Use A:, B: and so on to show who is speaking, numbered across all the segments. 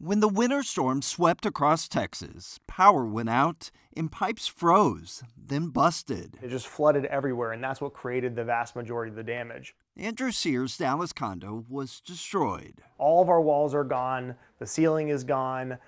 A: When the winter storm swept across Texas, power went out and pipes froze, then busted.
B: It just flooded everywhere, and that's what created the vast majority of the damage.
A: Andrew Sears' Dallas condo was destroyed.
B: All of our walls are gone, the ceiling is gone.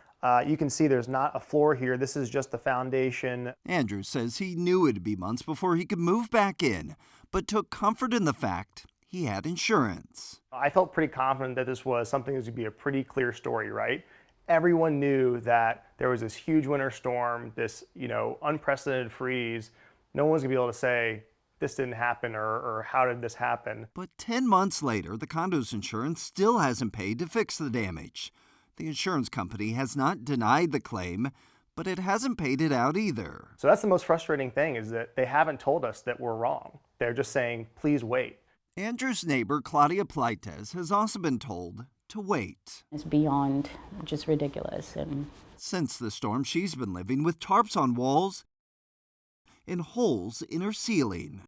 B: You can see there's not a floor here. This is just the foundation.
A: Andrew says he knew it'd be months before he could move back in, but took comfort in the fact he had insurance.
B: I felt pretty confident that this was something that was going to be a pretty clear story, right? Everyone knew that there was this huge winter storm, this unprecedented freeze. No one's going to be able to say, this didn't happen or how did this happen?
A: But 10 months later, the condo's insurance still hasn't paid to fix the damage. The insurance company has not denied the claim, but it hasn't paid it out either.
B: So that's the most frustrating thing, is that they haven't told us that we're wrong. They're just saying, please wait.
A: Andrew's neighbor, Claudia Pleites, has also been told to wait.
C: It's beyond just ridiculous. And
A: since the storm, she's been living with tarps on walls and holes in her ceiling.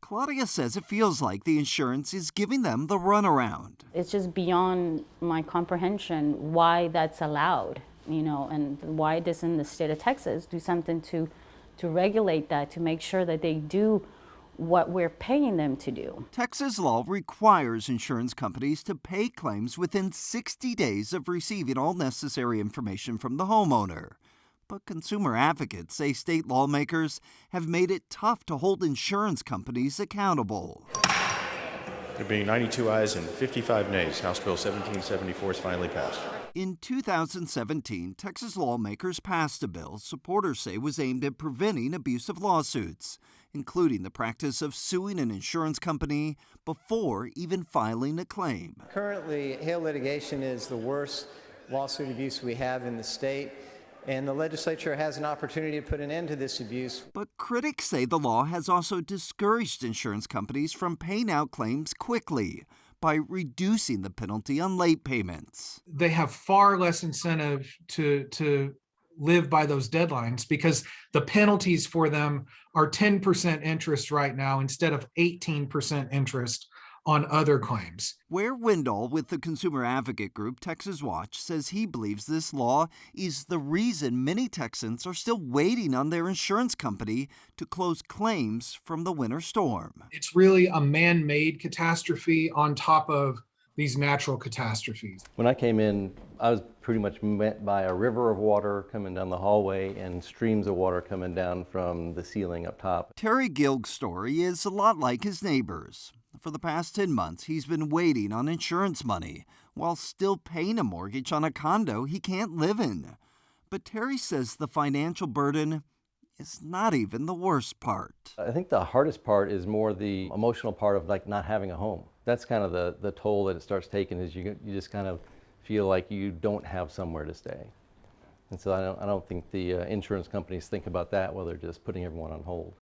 A: Claudia says it feels like the insurance is giving them the runaround.
C: it's just beyond my comprehension why that's allowed, and why doesn't the state of Texas do something to regulate that, to make sure that they do what we're paying them to do.
A: Texas law requires insurance companies to pay claims within 60 days of receiving all necessary information from the homeowner. But consumer advocates say state lawmakers have made it tough to hold insurance companies accountable.
D: There being 92 ayes and 55 nays, House Bill 1774 is finally passed.
A: In 2017, Texas lawmakers passed a bill supporters say was aimed at preventing abusive lawsuits, including the practice of suing an insurance company before even filing a claim.
E: Currently, hail litigation is the worst lawsuit abuse we have in the state, and the legislature has an opportunity to put an end to this abuse.
A: But critics say the law has also discouraged insurance companies from paying out claims quickly by reducing the penalty on late payments.
F: They have far less incentive to live by those deadlines, because the penalties for them are 10% interest right now instead of 18% interest on other claims.
A: Ware Wendell with the consumer advocate group Texas Watch says he believes this law is the reason many Texans are still waiting on their insurance company to close claims from the winter storm.
F: It's really a man-made catastrophe on top of these natural catastrophes.
G: When I came in, I was pretty much met by a river of water coming down the hallway and streams of water coming down from the ceiling up top.
A: Terry Gilg's story is a lot like his neighbor's. For the past 10 months, he's been waiting on insurance money while still paying a mortgage on a condo he can't live in. But Terry says the financial burden is not even the worst part.
G: I think the hardest part is more the emotional part of not having a home. That's kind of the toll that it starts taking, is you just kind of feel like you don't have somewhere to stay. And so I don't think the insurance companies think about that while they're just putting everyone on hold.